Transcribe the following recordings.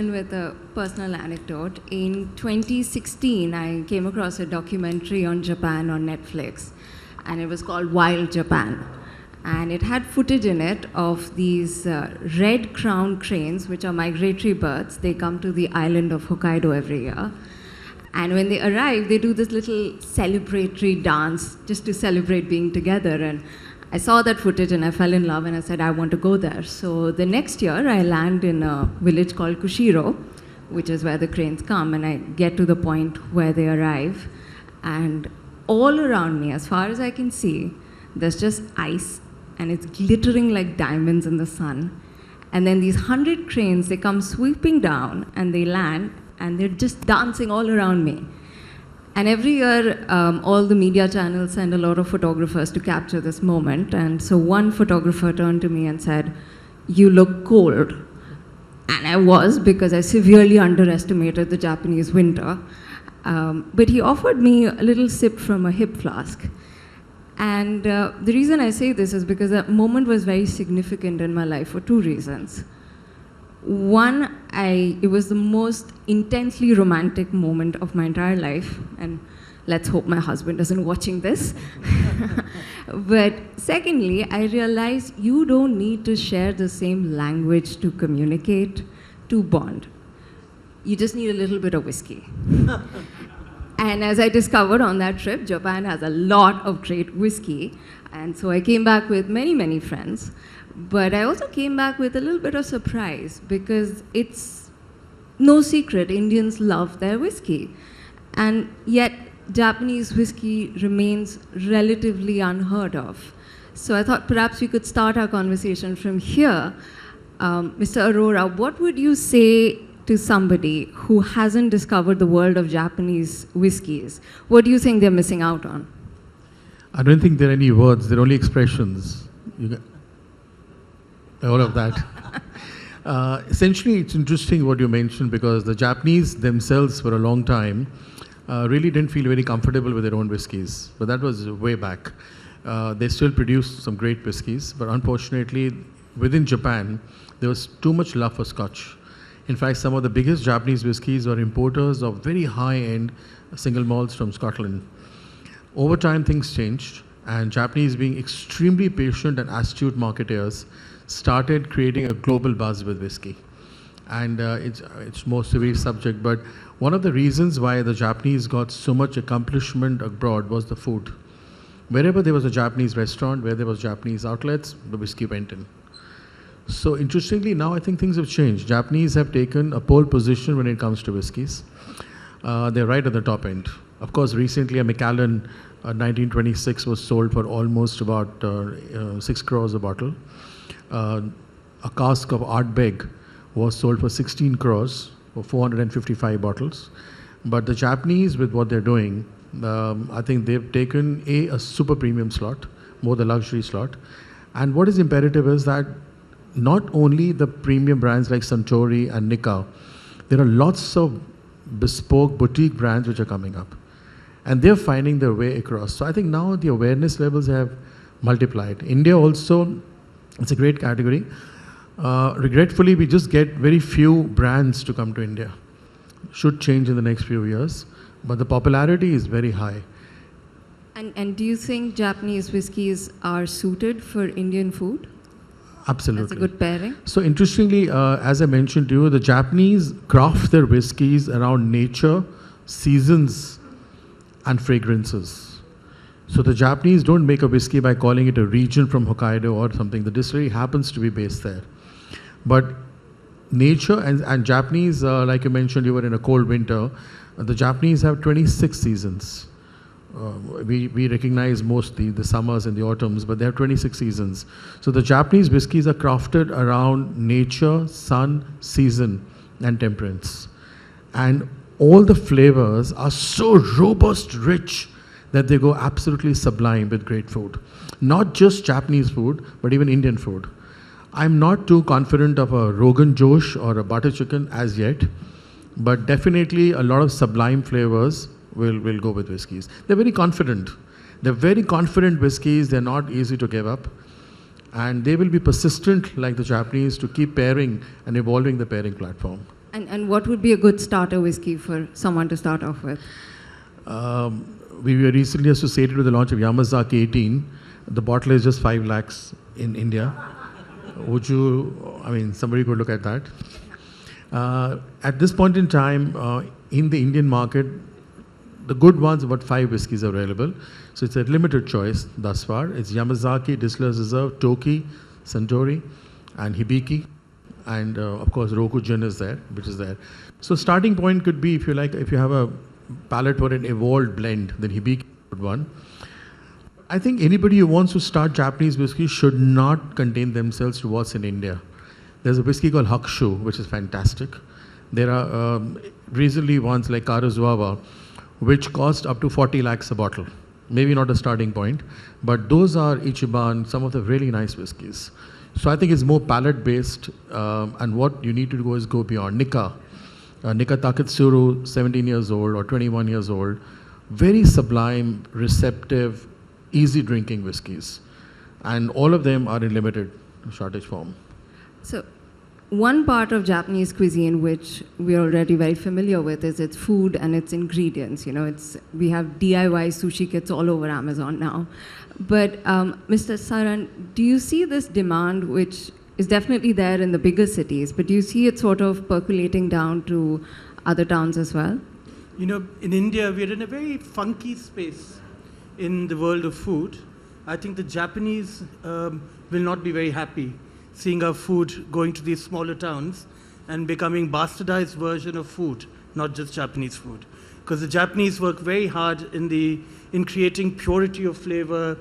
With a personal anecdote. In 2016, I came across a documentary on Japan on Netflix, and it was called Wild Japan. And it had footage in it of these red-crowned cranes, which are migratory birds. They come to the island of Hokkaido every year. And when they arrive, they do this little celebratory dance just to celebrate being together. And I saw that footage and I fell in love and I said, I want to go there. So the next year, I land in a village called Kushiro, which is where the cranes come, and I get to the point where they arrive. And all around me, as far as I can see, there's just ice, and it's glittering like diamonds in the sun. And then these 100 cranes, they come sweeping down and they land, and they're just dancing all around me. And every year, all the media channels send a lot of photographers to capture this moment. And so one photographer turned to me and said, "You look cold." And I was, because I severely underestimated the Japanese winter. But he offered me a little sip from a hip flask. And the reason I say this is because that moment was very significant in my life for two reasons. One, it was the most intensely romantic moment of my entire life, and let's hope my husband isn't watching this. But secondly, I realized you don't need to share the same language to communicate, to bond. You just need a little bit of whiskey. And as I discovered on that trip, Japan has a lot of great whiskey, and so I came back with many, many friends. But I also came back with a little bit of surprise, because it's no secret Indians love their whiskey. And yet Japanese whiskey remains relatively unheard of. So I thought perhaps we could start our conversation from here. Mr. Arora, what would you say to somebody who hasn't discovered the world of Japanese whiskeys? What do you think they're missing out on? I don't think there are any words, there are only expressions. All of that. Essentially, it's interesting what you mentioned, because the Japanese themselves for a long time really didn't feel very comfortable with their own whiskies. But that was way back. They still produce some great whiskies, but unfortunately, within Japan, there was too much love for Scotch. In fact, some of the biggest Japanese whiskies were importers of very high-end single malts from Scotland. Over time, things changed, and Japanese, being extremely patient and astute marketers, started creating a global buzz with whiskey. And it's more severe subject, but one of the reasons why the Japanese got so much accomplishment abroad was the food. Wherever there was a Japanese restaurant, where there was Japanese outlets, the whiskey went in. So interestingly, now I think things have changed. Japanese have taken a pole position when it comes to whiskeys. They're right at the top end. Of course, recently a Macallan 1926 was sold for almost about 6 crores a bottle. A cask of Ardbeg was sold for 16 crores for 455 bottles. But the Japanese, with what they're doing, I think they've taken a super premium slot, more the luxury slot. And what is imperative is that not only the premium brands like Suntory and Nikka, there are lots of bespoke boutique brands which are coming up. And they're finding their way across. So I think now the awareness levels have multiplied. India also, it's a great category. Regretfully, we just get very few brands to come to India. Should change in the next few years, but the popularity is very high. And do you think Japanese whiskeys are suited for Indian food? Absolutely. That's a good pairing. So interestingly, as I mentioned to you, the Japanese craft their whiskeys around nature, seasons, and fragrances. So the Japanese don't make a whiskey by calling it a region from Hokkaido or something. The distillery happens to be based there. But nature and Japanese, like you mentioned, you were in a cold winter. The Japanese have 26 seasons. We recognize mostly the summers and the autumns, but they have 26 seasons. So the Japanese whiskies are crafted around nature, sun, season, and temperance. And all the flavors are so robust, rich, that they go absolutely sublime with great food. Not just Japanese food, but even Indian food. I'm not too confident of a Rogan Josh or a butter chicken as yet, but definitely a lot of sublime flavors will go with whiskeys. They're very confident. They're very confident whiskeys. They're not easy to give up. And they will be persistent like the Japanese to keep pairing and evolving the pairing platform. And what would be a good starter whiskey for someone to start off with? We were recently associated with the launch of Yamazaki 18. The bottle is just 5 lakhs in India. Would you, I mean, somebody could look at that. At this point in time, in the Indian market, the good ones, about 5 whiskies are available. So it's a limited choice thus far. It's Yamazaki, Distillers Reserve, Toki, Suntory, and Hibiki. And of course, Rokujin is there, which is there. So starting point could be, if you like, if you have a palate for an evolved blend, then Hibiki is a good one. I think anybody who wants to start Japanese whiskey should not contain themselves to what's in India. There's a whiskey called Hakushu, which is fantastic. There are recently ones like Karazuawa, which cost up to 40 lakhs a bottle. Maybe not a starting point, but those are Ichiban, some of the really nice whiskies. So I think it's more palate-based, and what you need to do is go beyond. Nika Taketsuru, 17 years old or 21 years old, very sublime, receptive, easy drinking whiskies. And all of them are in limited shortage form. So one part of Japanese cuisine which we're already very familiar with is its food and its ingredients. You know, we have DIY sushi kits all over Amazon now. But Mr. Saran, do you see this demand, which is definitely there in the bigger cities, but do you see it sort of percolating down to other towns as well? You know, in India, we're in a very funky space in the world of food. I think the Japanese will not be very happy seeing our food going to these smaller towns and becoming bastardized version of food, not just Japanese food. Because the Japanese work very hard in creating purity of flavor,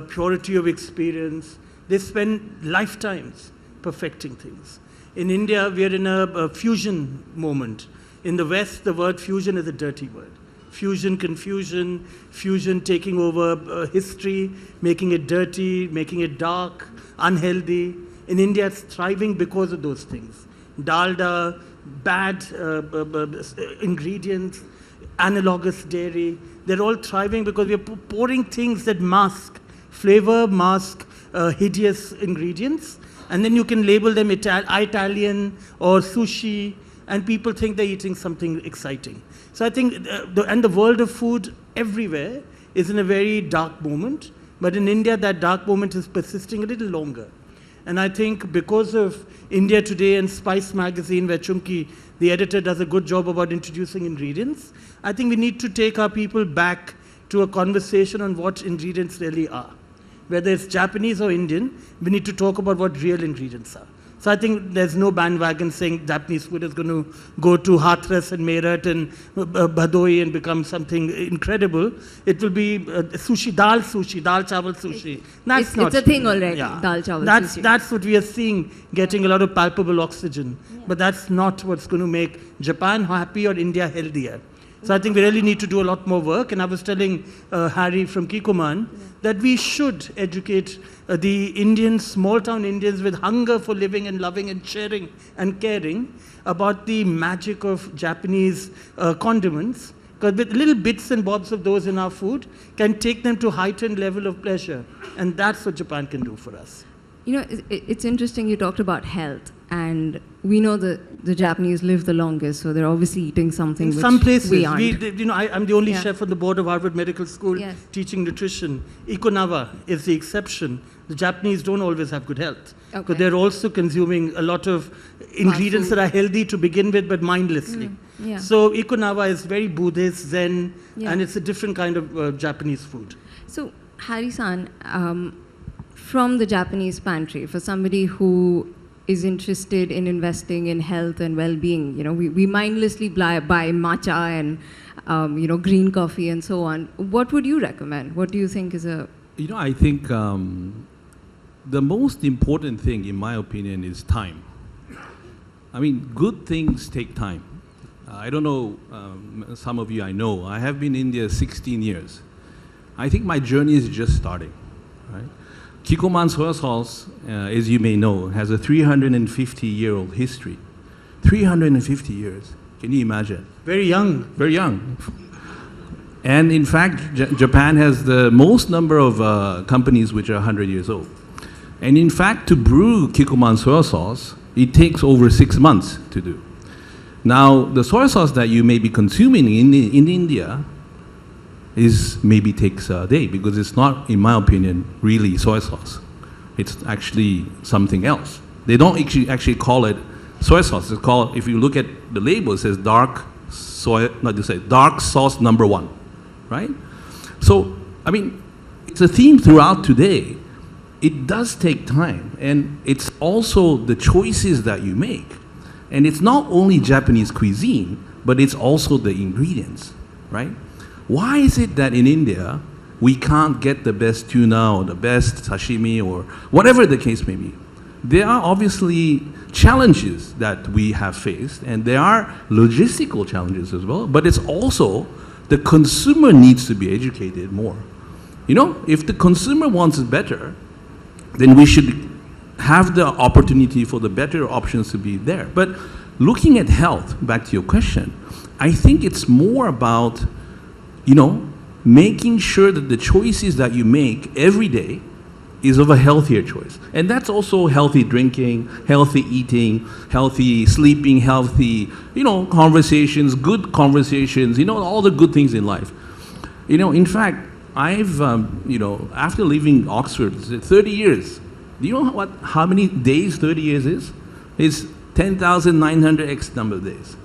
purity of experience. They spend lifetimes perfecting things. In India, we are in a fusion moment. In the West, the word fusion is a dirty word. Fusion, confusion, fusion taking over history, making it dirty, making it dark, unhealthy. In India, it's thriving because of those things. Dalda, bad ingredients, analogous dairy, they're all thriving because we're pouring things that mask flavor, mask hideous ingredients, and then you can label them Italian or sushi, and people think they're eating something exciting. So I think, and the world of food everywhere is in a very dark moment, but in India, that dark moment is persisting a little longer. And I think because of India Today and Spice Magazine, where Chunki, the editor, does a good job about introducing ingredients, I think we need to take our people back to a conversation on what ingredients really are. Whether it's Japanese or Indian, we need to talk about what real ingredients are. So I think there's no bandwagon saying Japanese food is going to go to Hathras and Meerut and Bhadoi and become something incredible. It will be sushi, dal chawal sushi. It's a thing already, yeah. Dal chawal sushi. That's what we are seeing, getting a lot of palpable oxygen. Yeah. But that's not what's going to make Japan happy or India healthier. So I think we really need to do a lot more work. And I was telling Harry from Kikuman that we should educate the Indians, small-town Indians with hunger for living and loving and sharing and caring about the magic of Japanese condiments. Because with little bits and bobs of those in our food can take them to heightened level of pleasure. And that's what Japan can do for us. You know, it's interesting you talked about health. And we know the Japanese live the longest, so they're obviously eating something which some places, we aren't. I'm the only chef on the board of Harvard Medical School teaching nutrition. Ikunawa is the exception. The Japanese don't always have good health. Because they're also consuming a lot of ingredients that are healthy to begin with, but mindlessly. So Ikunawa is very Buddhist, Zen, and it's a different kind of Japanese food. So, Hari-san, from the Japanese pantry, for somebody who is interested in investing in health and well-being, you know, we mindlessly buy matcha and green coffee and so on. What would you recommend? What do you think is a... You know, I think the most important thing, in my opinion, is time. I mean, good things take time. I don't know, some of you I know. I have been in India 16 years. I think my journey is just starting, right? Kikkoman soy sauce, as you may know, has a 350-year-old history. 350 years. Can you imagine? Very young. Very young. And in fact, Japan has the most number of companies which are 100 years old. And in fact, to brew Kikkoman soy sauce, it takes over 6 months to do. Now, the soy sauce that you may be consuming in India maybe takes a day, because it's not, in my opinion, really soy sauce. It's actually something else. They don't actually call it soy sauce. It's called, if you look at the label, it says dark sauce number 1, right? So, I mean, it's a theme throughout today. It does take time, and it's also the choices that you make. And it's not only Japanese cuisine, but it's also the ingredients, right? Why is it that in India, we can't get the best tuna or the best sashimi or whatever the case may be? There are obviously challenges that we have faced, and there are logistical challenges as well, but it's also the consumer needs to be educated more. You know, if the consumer wants it better, then we should have the opportunity for the better options to be there. But looking at health, back to your question, I think it's more about, you know, making sure that the choices that you make every day is of a healthier choice. And that's also healthy drinking, healthy eating, healthy sleeping, healthy, you know, conversations, good conversations, you know, all the good things in life. You know, in fact, I've, you know, after leaving Oxford, 30 years, do you know how many days 30 years is? It's 10,900 X number of days.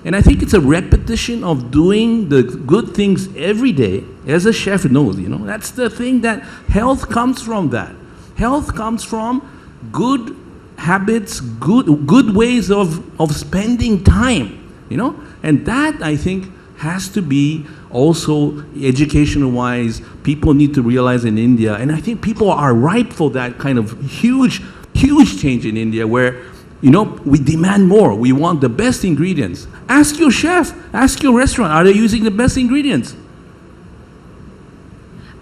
And I think it's a repetition of doing the good things every day, as a chef knows, you know. That's the thing, that health comes from that. Health comes from good habits, good ways of spending time, you know. And that, I think, has to be also educational-wise. People need to realize in India, and I think people are ripe for that kind of huge change in India, where, you know, we demand more. We want the best ingredients. Ask your chef, ask your restaurant, are they using the best ingredients?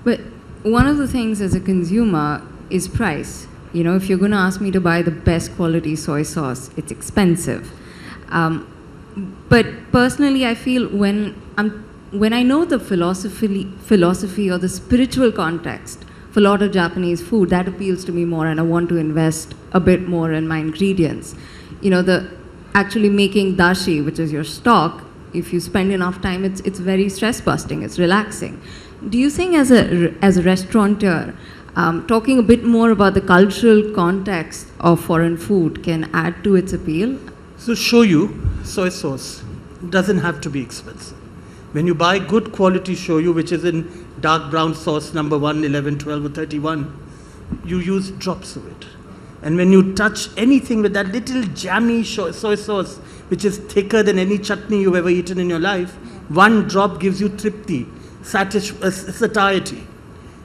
But one of the things as a consumer is price. You know, if you're going to ask me to buy the best quality soy sauce, it's expensive. But personally, I feel when I know the philosophy or the spiritual context for a lot of Japanese food, that appeals to me more, and I want to invest a bit more in my ingredients. You know, the actually making dashi, which is your stock, if you spend enough time, it's very stress busting, it's relaxing. Do you think as a restaurateur, talking a bit more about the cultural context of foreign food can add to its appeal? So shoyu, soy sauce, doesn't have to be expensive. When you buy good quality shoyu, which is in dark brown sauce number 1, 11, 12 or 31, you use drops of it. And when you touch anything with that little jammy soy sauce, which is thicker than any chutney you've ever eaten in your life, one drop gives you tripti, satiety,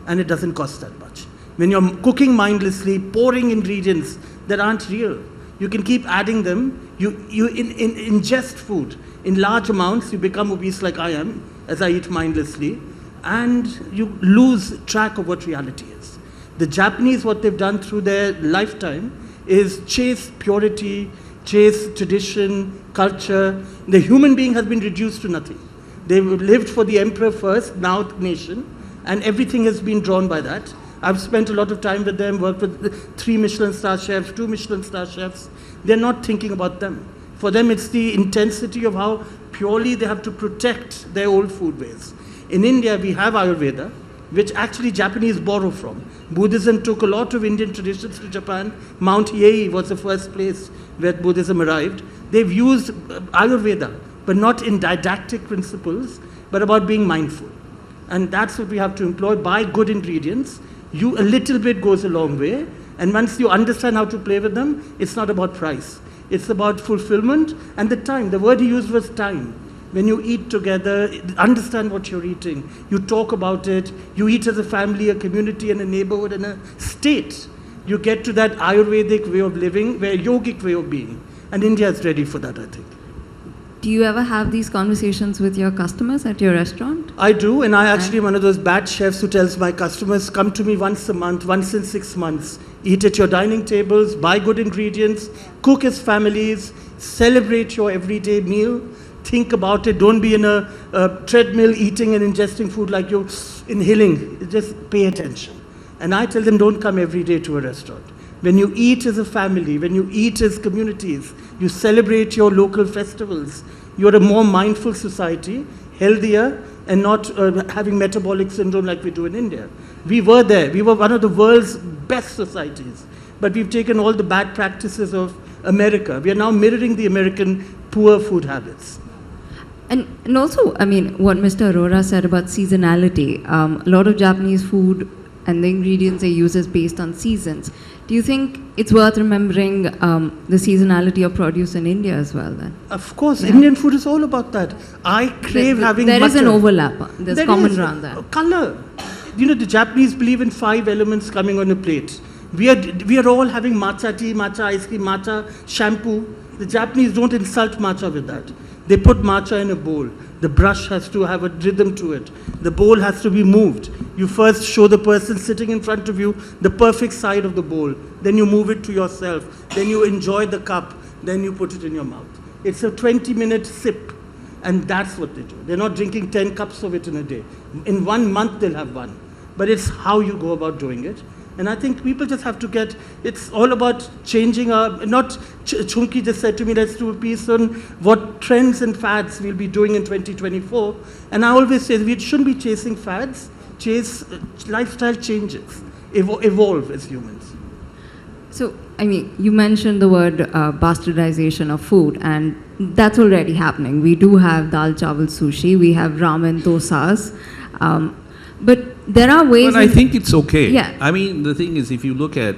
and it doesn't cost that much. When you're cooking mindlessly, pouring ingredients that aren't real, you can keep adding them. You ingest food in large amounts, you become obese like I am, as I eat mindlessly, and you lose track of what reality is. The Japanese, what they've done through their lifetime is chase purity, chase tradition, culture. The human being has been reduced to nothing. They've lived for the emperor first, now the nation, and everything has been drawn by that. I've spent a lot of time with them, worked with 3 Michelin star chefs, 2 Michelin star chefs. They're not thinking about them. For them, it's the intensity of how purely they have to protect their old food ways. In India, we have Ayurveda, which actually Japanese borrow from. Buddhism took a lot of Indian traditions to Japan. Mount Hiei was the first place where Buddhism arrived. They've used Ayurveda, but not in didactic principles, but about being mindful. And that's what we have to employ. Buy good ingredients. A little bit goes a long way. And once you understand how to play with them, it's not about price. It's about fulfillment and the time. The word he used was time. When you eat together, understand what you're eating. You talk about it. You eat as a family, a community, and a neighborhood, and a state. You get to that Ayurvedic way of living, where yogic way of being. And India is ready for that, I think. Do you ever have these conversations with your customers at your restaurant? I do, and I actually am one of those bad chefs who tells my customers, come to me once a month, once in 6 months, eat at your dining tables, buy good ingredients, cook as families, celebrate your everyday meal, think about it, don't be in a treadmill eating and ingesting food like you're inhaling, just pay attention. And I tell them, don't come every day to a restaurant. When you eat as a family, when you eat as communities, You celebrate your local festivals. You're a more mindful society, healthier, and not having metabolic syndrome like we do in India. We were there. We were one of the world's best societies. But we've taken all the bad practices of America. We are now mirroring the American poor food habits. And also, I mean, what Mr. Arora said about seasonality, a lot of Japanese food and the ingredients they use is based on seasons. Do you think it's worth remembering the seasonality of produce in India as well then? Of course, Indian food is all about that. I crave having There is an mutton. overlap. There's There common is. ground there. Color. You know, the Japanese believe in 5 elements coming on a plate. We are all having matcha tea, matcha ice cream, matcha shampoo. The Japanese don't insult matcha with that. They put matcha in a bowl. The brush has to have a rhythm to it. The bowl has to be moved. You first show the person sitting in front of you the perfect side of the bowl. Then you move it to yourself. Then you enjoy the cup. Then you put it in your mouth. It's a 20-minute sip. And that's what they do. They're not drinking 10 cups of it in a day. In 1 month, they'll have one. But it's how you go about doing it. And I think people just have to it's all about changing Chunki just said to me, let's do a piece on what trends and fads we'll be doing in 2024. And I always say we shouldn't be chasing fads, chase lifestyle changes, evolve as humans. So, I mean, you mentioned the word bastardization of food, and that's already happening. We do have dal chawal sushi, we have ramen dosas, but there are ways. But I think it's okay. Yeah. I mean, the thing is, if you look at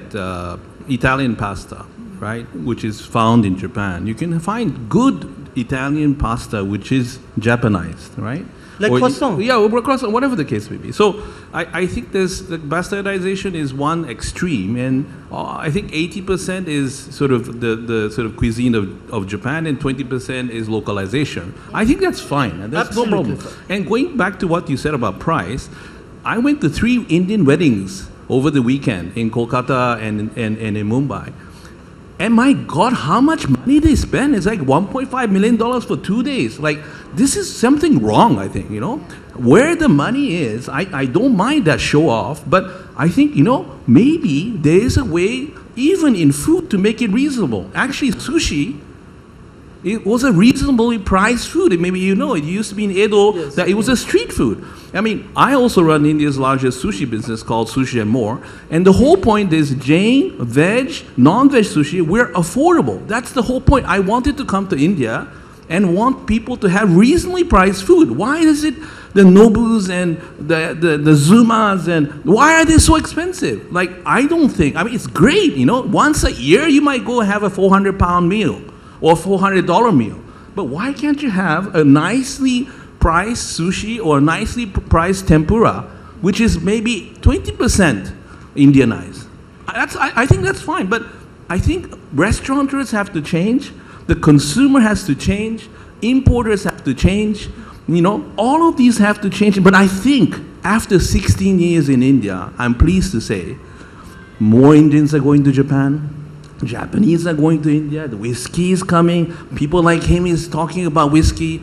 Italian pasta, right, which is found in Japan, you can find good Italian pasta which is Japanized, right? Like croissant. Yeah, or croissant, whatever the case may be. So I think the bastardization is one extreme, and I think 80% is sort of the sort of cuisine of Japan, and 20% is localization. I think that's fine, and that's no Absolutely problem. fine. And going back to what you said about price, I went to 3 Indian weddings over the weekend in Kolkata and in Mumbai. And my God, how much money they spend? It's like $1.5 million for 2 days. Like, this is something wrong, I think, you know. Where the money is, I don't mind that show off, but I think, you know, maybe there is a way, even in food, to make it reasonable. Actually, sushi, it was a reasonably priced food. And maybe you know, it used to be in Edo, Yes. that it was a street food. I mean, I also run India's largest sushi business called Sushi and More. And the whole point is Jain, veg, non-veg sushi, we're affordable. That's the whole point. I wanted to come to India and want people to have reasonably priced food. Why is it the Nobus and the Zumas, and why are they so expensive? Like, I don't think, I mean, it's great, you know. Once a year, you might go have a 400-pound meal or $400 meal. But why can't you have a nicely priced sushi or a nicely priced tempura, which is maybe 20% Indianized? I think that's fine. But I think restaurateurs have to change. The consumer has to change. Importers have to change. You know, all of these have to change. But I think after 16 years in India, I'm pleased to say, more Indians are going to Japan. Japanese are going to India. The whiskey is coming. People like him is talking about whiskey.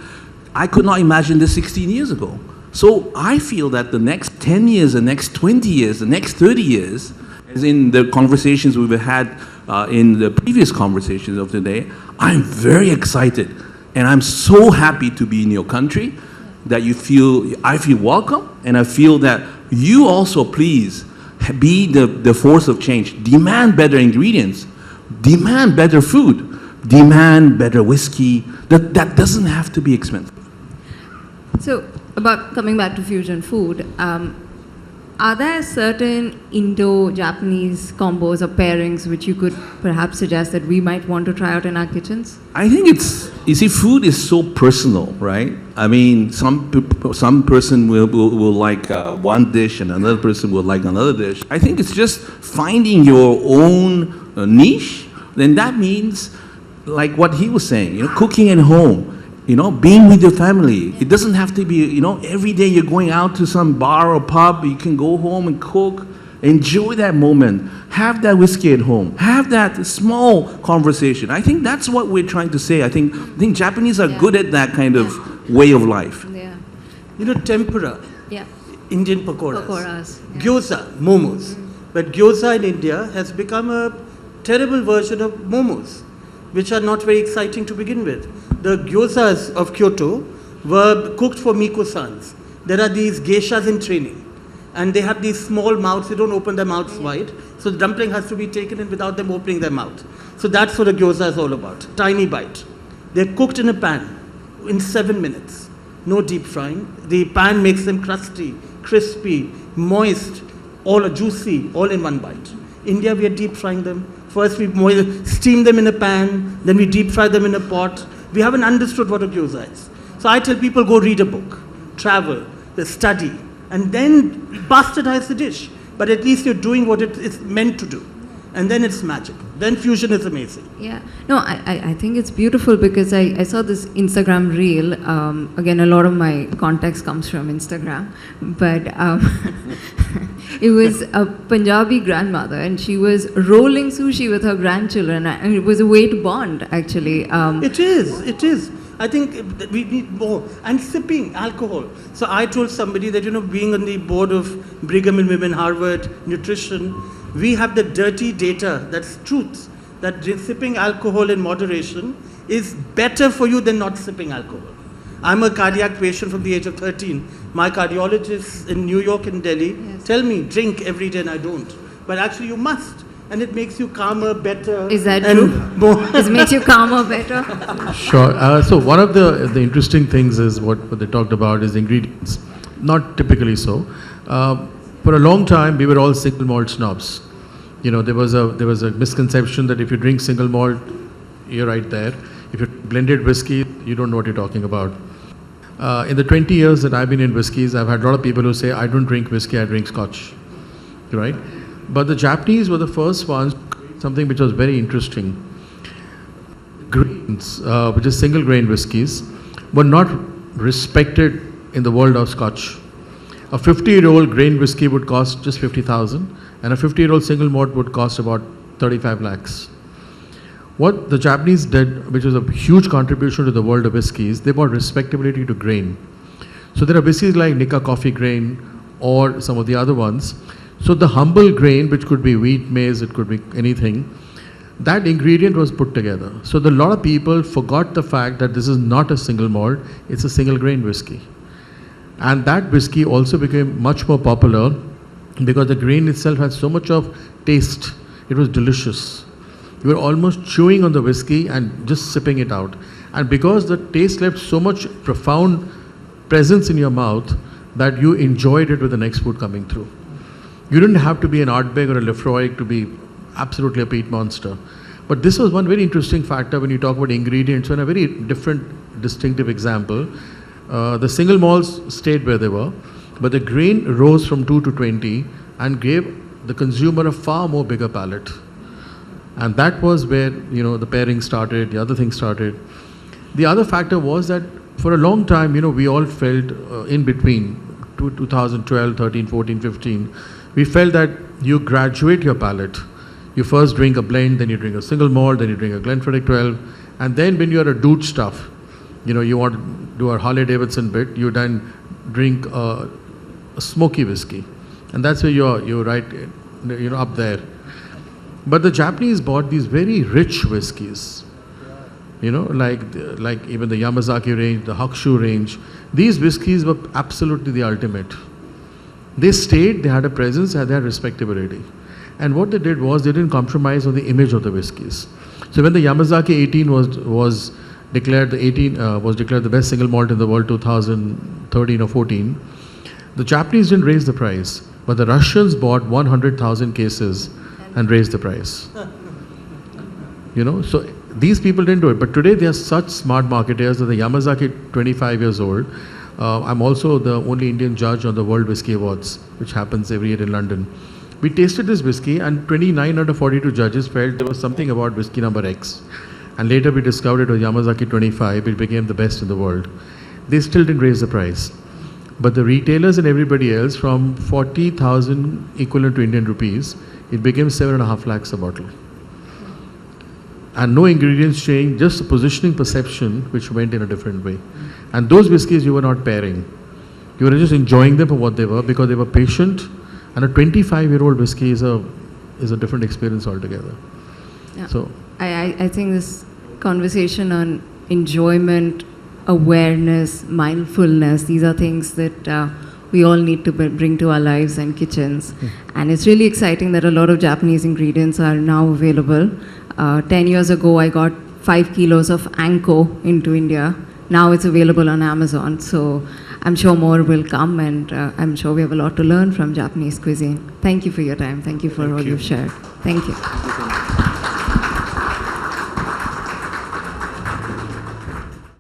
I could not imagine this 16 years ago. So I feel that the next 10 years, the next 20 years, the next 30 years, as in the conversations we've had in the previous conversations of today, I'm very excited. And I'm so happy to be in your country, that I feel welcome, and I feel that you also please be the force of change. Demand better ingredients. Demand better food. Demand better whiskey. That doesn't have to be expensive. So, about coming back to fusion food, are there certain Indo-Japanese combos or pairings which you could perhaps suggest that we might want to try out in our kitchens? I think you see, food is so personal, right? I mean, some person will like one dish and another person will like another dish. I think it's just finding your own niche. Then that means, like what he was saying, you know, cooking at home. You know, being with your family. It doesn't have to be, you know, every day you're going out to some bar or pub. You can go home and cook. Enjoy that moment. Have that whiskey at home. Have that small conversation. I think that's what we're trying to say. I think Japanese are good at that kind of way of life. Yeah. You know, tempura, Yeah. Indian pakoras. Pakoras. Yeah. Gyoza, momos. But gyoza in India has become a terrible version of momos. which are not very exciting to begin with. The gyozas of Kyoto were cooked for Miko-sans. There are these geishas in training, and they have these small mouths. They don't open their mouths wide, so the dumpling has to be taken in without them opening their mouth. So that's what a gyoza is all about. Tiny bite. They're cooked in a pan in 7 minutes. No deep frying. The pan makes them crusty, crispy, moist, all juicy, all in one bite. India, we are deep frying them. First we steam them in a pan, then we deep fry them in a pot. We haven't understood what a gyoza is. So I tell people, go read a book, travel, study, and then bastardize the dish. But at least you're doing what it is meant to do. And then it's magic. Then fusion is amazing. Yeah. No, I think it's beautiful because I saw this Instagram reel. Again, a lot of my context comes from Instagram. But it was a Punjabi grandmother and she was rolling sushi with her grandchildren. And it was a way to bond, actually. It is. I think we need more. And sipping alcohol. So I told somebody that, being on the board of Brigham and Women, Harvard, nutrition, we have the dirty data, that's truth, that sipping alcohol in moderation is better for you than not sipping alcohol. I'm a cardiac patient from the age of 13. My cardiologists in New York and Delhi tell me, drink every day, and I don't. But actually you must. And it makes you calmer, better. Is that true? It makes you calmer, better? Sure. So one of the interesting things is what they talked about is ingredients. Not typically so. For a long time, we were all single malt snobs. There was a misconception that if you drink single malt, you're right there. If you blended whiskey, you don't know what you're talking about. In the 20 years that I've been in whiskeys, I've had a lot of people who say, I don't drink whiskey, I drink scotch. Right? But the Japanese were the first ones, something which was very interesting. Grains, which is single grain whiskies, were not respected in the world of scotch. A 50-year-old grain whiskey would cost just 50,000, and a 50-year-old single malt would cost about 35 lakhs. What the Japanese did, which was a huge contribution to the world of whiskeys, they brought respectability to grain. So there are whiskeys like Nikka coffee grain or some of the other ones. So the humble grain, which could be wheat, maize, it could be anything, that ingredient was put together. So a lot of people forgot the fact that this is not a single malt, it's a single grain whiskey. And that whiskey also became much more popular because the grain itself had so much of taste. It was delicious. You were almost chewing on the whiskey and just sipping it out. And because the taste left so much profound presence in your mouth that you enjoyed it with the next food coming through. You didn't have to be an Ardbeg or a Lefroy to be absolutely a peat monster. But this was one very interesting factor when you talk about ingredients. And a very different, distinctive example. The single malts stayed where they were, but the grain rose from 2 to 20 and gave the consumer a far more bigger palate. And that was where, the pairing started, the other thing started. The other factor was that for a long time, we all felt in between 2012, 13, 14, 15, we felt that you graduate your palate. You first drink a blend, then you drink a single malt, then you drink a Glenfiddich 12, and then when you're a dude stuff, you want to do a Harley Davidson bit, you then drink a smoky whiskey. And that's where you're right, up there. But the Japanese bought these very rich whiskies, like even the Yamazaki range, the Hakushu range. These whiskies were absolutely the ultimate. They stayed, they had a presence, and they had respectability. And what they did was they didn't compromise on the image of the whiskies. So when the Yamazaki 18 was declared the best single malt in the world 2013 or 14, the Japanese didn't raise the price, but the Russians bought 100,000 cases and raised the price. So these people didn't do it. But today they are such smart marketers that the Yamazaki, 25 years old, I'm also the only Indian judge on the World Whisky Awards, which happens every year in London. We tasted this whiskey and 29 out of 42 judges felt there was something about whiskey number X. And later we discovered it was Yamazaki 25, which became the best in the world. They still didn't raise the price. But the retailers and everybody else, from 40,000 equivalent to Indian rupees, it became 7.5 lakhs a bottle. And no ingredients change, just the positioning perception which went in a different way. And those whiskies you were not pairing. You were just enjoying them for what they were because they were patient. And a 25-year-old whiskey is a different experience altogether. Yeah. So I think this conversation on enjoyment, awareness, mindfulness. These are things that we all need to bring to our lives and kitchens. And it's really exciting that a lot of Japanese ingredients are now available. 10 years ago, I got 5 kilos of anko into India. Now it's available on Amazon. So I'm sure more will come, and I'm sure we have a lot to learn from Japanese cuisine. Thank you for your time. Thank you for all you've shared. Thank you.